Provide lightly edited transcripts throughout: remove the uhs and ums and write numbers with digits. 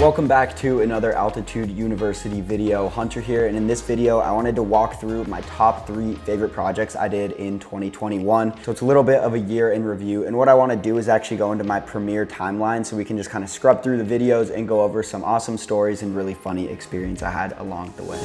Welcome back to another Altitude University video. Hunter here, and in this video I wanted to walk through my top 3 favorite projects I did in 2021. So it's a little bit of a year in review, and what I want to do is actually go into my premiere timeline so we can just kind of scrub through the videos and go over some awesome stories and really funny experience I had along the way.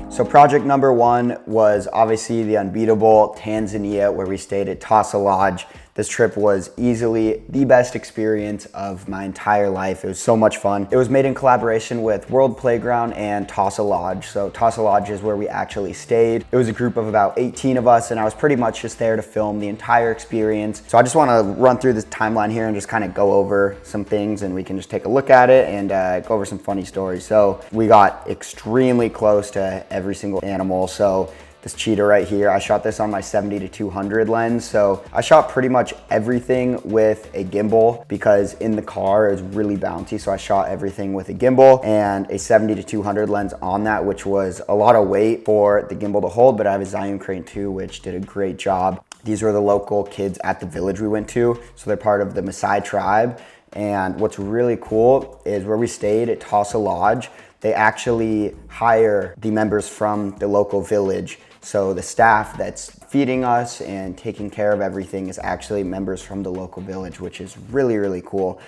So project number 1 was obviously the unbeatable Tanzania, where we stayed at Costa Lodge. This trip was easily the best experience of my entire life. It was so much fun. It was made in collaboration with World Playground and Costa Lodge. So Costa Lodge is where we actually stayed. It was a group of about 18 of us, and I was pretty much just there to film the entire experience. So I just want to run through this timeline here and just kind of go over some things, and we can just take a look at it and go over some funny stories. So we got extremely close to every single animal. So this cheetah right here, I shot this on my 70-200 lens. So I shot pretty much everything with a gimbal because in the car it was really bouncy. So I shot everything with a gimbal and a 70-200 lens on that, which was a lot of weight for the gimbal to hold, but I have a Zion Crane too, which did a great job. These were the local kids at the village we went to. So they're part of the Maasai tribe. And what's really cool is where we stayed at Costa Lodge, they actually hire the members from the local village. So the staff that's feeding us and taking care of everything is actually members from the local village, which is really, really cool.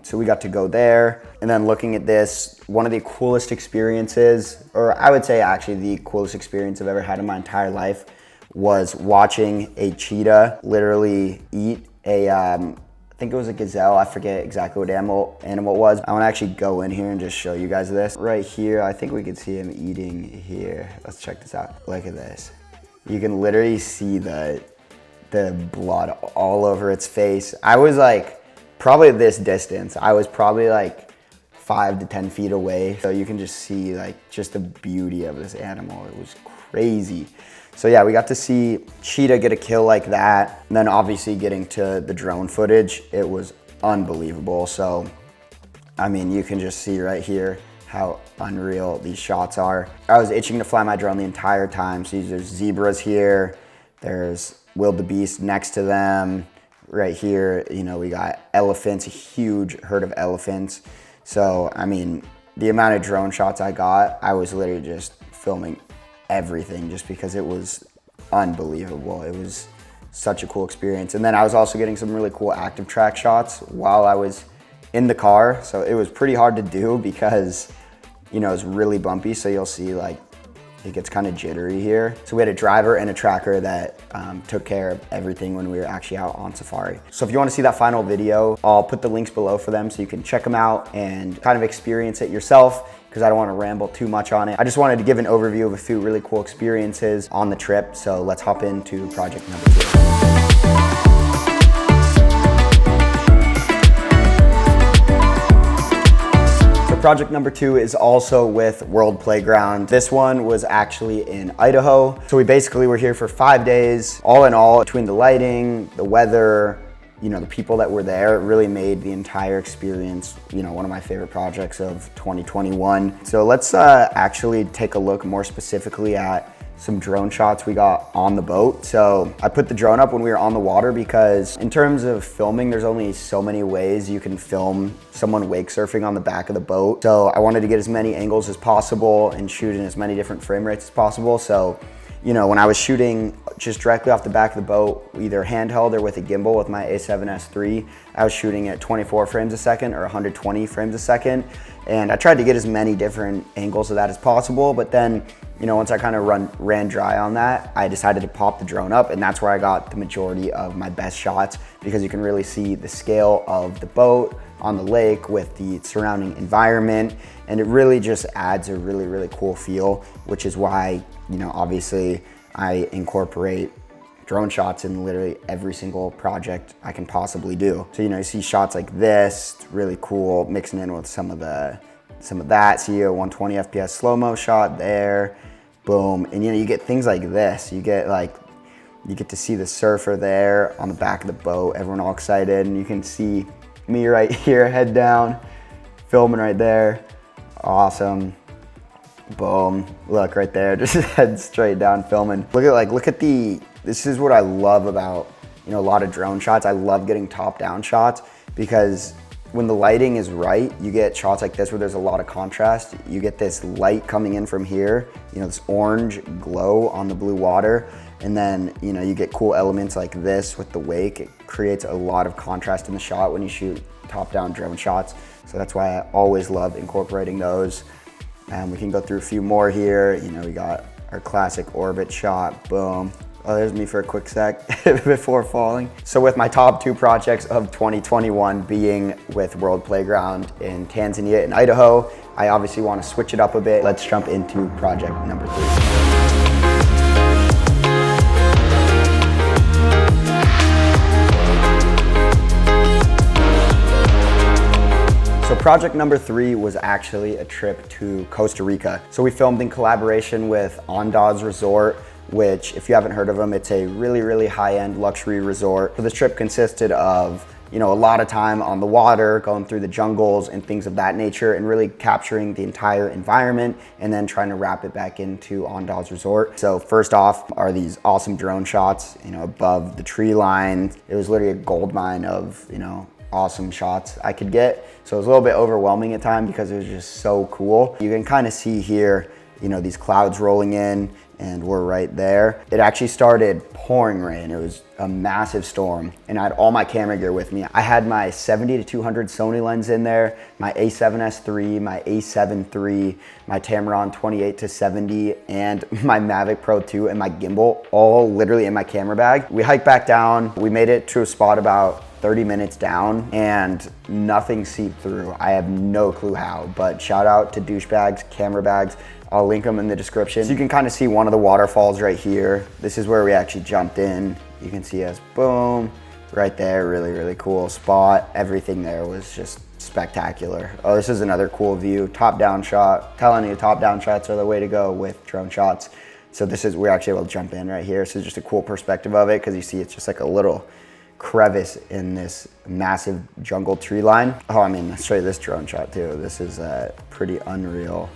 So we got to go there. And then looking at this, one of the coolest experiences, or I would say actually the coolest experience I've ever had in my entire life, was watching a cheetah literally eat a, I think it was a gazelle. I forget exactly what animal it was. I want to actually go in here and just show you guys this. Right here, I think we can see him eating here. Let's check this out. Look at this. You can literally see the blood all over its face. I was like, probably this distance. I was probably like 5 to 10 feet away. So you can just see like just the beauty of this animal. It was crazy. So yeah, we got to see cheetah get a kill like that. And then obviously getting to the drone footage, it was unbelievable. So, I mean, you can just see right here how unreal these shots are. I was itching to fly my drone the entire time. So there's zebras here, there's wildebeest next to them. Right here, you know, we got elephants, a huge herd of elephants. So, I mean, the amount of drone shots I got, I was literally just filming everything just because it was unbelievable. It was such a cool experience. And then I was also getting some really cool active track shots while I was in the car. So it was pretty hard to do because, you know, it's really bumpy. So you'll see like it gets kind of jittery here. So we had a driver and a tracker that took care of everything when we were actually out on safari. So if you want to see that final video, I'll put the links below for them so you can check them out and kind of experience it yourself, because I don't want to ramble too much on it. I just wanted to give an overview of a few really cool experiences on the trip. So let's hop into project number 2. Project number 2 is also with World Playground. This one was actually in Idaho. So we basically were here for 5 days. All in all, between the lighting, the weather, you know, the people that were there, it really made the entire experience, you know, one of my favorite projects of 2021. So let's actually take a look more specifically at some drone shots we got on the boat. So I put the drone up when we were on the water because in terms of filming, there's only so many ways you can film someone wake surfing on the back of the boat. So I wanted to get as many angles as possible and shoot in as many different frame rates as possible. So, you know, when I was shooting just directly off the back of the boat, either handheld or with a gimbal with my A7S III, I was shooting at 24 frames a second or 120 frames a second. And I tried to get as many different angles of that as possible, but then, you know, once I kind of ran dry on that, I decided to pop the drone up, and that's where I got the majority of my best shots, because you can really see the scale of the boat on the lake with the surrounding environment, and it really just adds a really, really cool feel, which is why, you know, obviously I incorporate drone shots in literally every single project I can possibly do. So, you know, you see shots like this, it's really cool, mixing in with some of that. See a 120 FPS slow-mo shot there, boom. And you know, you get things like this. You get to see the surfer there on the back of the boat, everyone all excited, and you can see me right here, head down, filming right there. Awesome. Boom, look right there, just head straight down filming. Look at this is what I love about, a lot of drone shots. I love getting top down shots because when the lighting is right, you get shots like this where there's a lot of contrast. You get this light coming in from here, this orange glow on the blue water. And then, you get cool elements like this with the wake. It creates a lot of contrast in the shot when you shoot top down drone shots. So that's why I always love incorporating those. And we can go through a few more here. We got our classic orbit shot, boom. Oh, there's me for a quick sec before falling. So with my top 2 projects of 2021 being with World Playground in Tanzania and Idaho, I obviously want to switch it up a bit. Let's jump into project number 3. So project number 3 was actually a trip to Costa Rica. So we filmed in collaboration with Unmatched Resort, which, if you haven't heard of them, it's a really, really high-end luxury resort. So this trip consisted of, a lot of time on the water, going through the jungles and things of that nature, and really capturing the entire environment, and then trying to wrap it back into Unmatched Resort. So first off are these awesome drone shots, above the tree line. It was literally a gold mine of, awesome shots I could get. So it was a little bit overwhelming at times because it was just so cool. You can kind of see here, these clouds rolling in, and we're right there. It actually started pouring rain. It was a massive storm, and I had all my camera gear with me. I had my 70-200 Sony lens in there, my A7S III, my A7 III, my Tamron 28-70, and my Mavic Pro 2 and my gimbal, all literally in my camera bag. We hiked back down. We made it to a spot about 30 minutes down and nothing seeped through. I have no clue how, but shout out to douchebags, camera bags. I'll link them in the description. So you can kind of see one of the waterfalls right here. This is where we actually jumped in. You can see us, boom, right there. Really, really cool spot. Everything there was just spectacular. Oh, this is another cool view. Top down shot. Telling you, top down shots are the way to go with drone shots. So we're actually able to jump in right here. So just a cool perspective of it because you see it's just like a little crevice in this massive jungle tree line. Oh, let's show you this drone shot too. This is pretty unreal.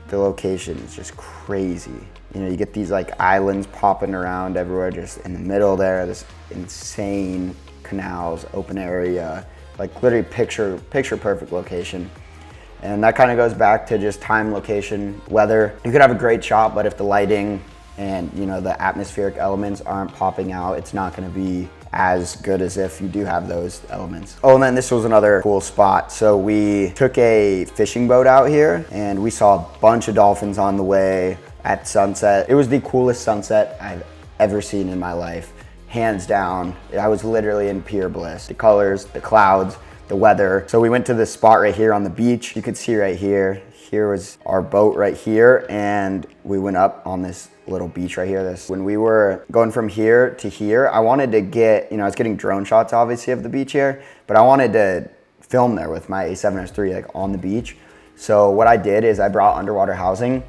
The location is just crazy. You get these like islands popping around everywhere, just in the middle there, this insane canals, open area, like literally picture perfect location. And that kind of goes back to just time, location, weather. You could have a great shot, but if the lighting and the atmospheric elements aren't popping out, it's not gonna be as good as if you do have those elements. Oh, and then this was another cool spot. So we took a fishing boat out here and we saw a bunch of dolphins on the way at sunset. It was the coolest sunset I've ever seen in my life, hands down. I was literally in pure bliss. The colors, the clouds, the weather. So we went to this spot right here on the beach. You could see right here. Here was our boat right here, and we went up on this little beach right here. When we were going from here to here, I wanted to get, I was getting drone shots obviously of the beach here, but I wanted to film there with my A7S III like on the beach. So what I did is I brought underwater housing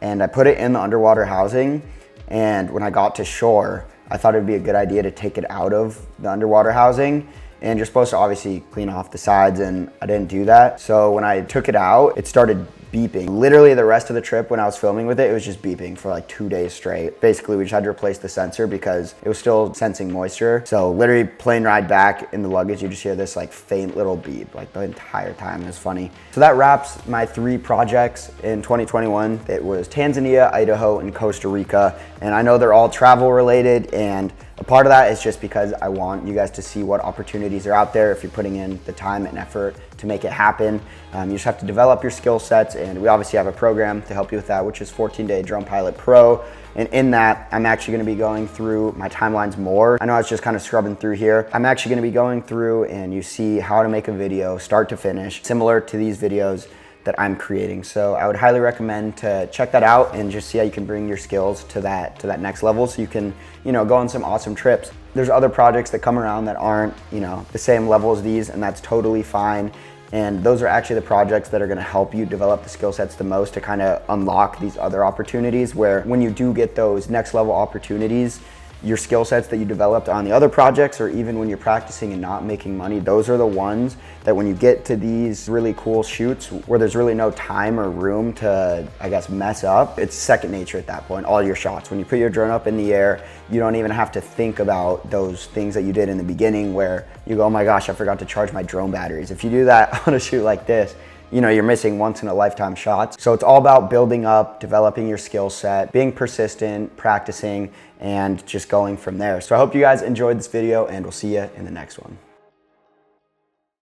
and I put it in the underwater housing, and when I got to shore, I thought it'd be a good idea to take it out of the underwater housing. And you're supposed to obviously clean off the sides, and I didn't do that. So when I took it out, it started beeping. Literally the rest of the trip when I was filming with it, it was just beeping for like 2 days straight. Basically, we just had to replace the sensor because it was still sensing moisture. So literally plane ride back in the luggage, you just hear this like faint little beep like the entire time. It was funny. So that wraps my 3 projects in 2021. It was Tanzania, Idaho, and Costa Rica. And I know they're all travel related, and a part of that is just because I want you guys to see what opportunities are out there if you're putting in the time and effort to make it happen. You just have to develop your skill sets, and we obviously have a program to help you with that, which is 14-Day Drone Pilot Pro. And in that, I'm actually gonna be going through my timelines more. I know I was just kind of scrubbing through here. I'm actually gonna be going through and you see how to make a video start to finish, similar to these videos that I'm creating. So I would highly recommend to check that out and just see how you can bring your skills to that next level so you can, go on some awesome trips. There's other projects that come around that aren't, the same level as these, and that's totally fine. And those are actually the projects that are gonna help you develop the skill sets the most to kind of unlock these other opportunities, where when you do get those next level opportunities, your skill sets that you developed on the other projects, or even when you're practicing and not making money, those are the ones that when you get to these really cool shoots where there's really no time or room to, I guess, mess up, it's second nature at that point, all your shots. When you put your drone up in the air, you don't even have to think about those things that you did in the beginning where you go, oh my gosh, I forgot to charge my drone batteries. If you do that on a shoot like this, you know, you're missing once in a lifetime shots. So it's all about building up, developing your skill set, being persistent, practicing, and just going from there. So I hope you guys enjoyed this video, and we'll see you in the next one.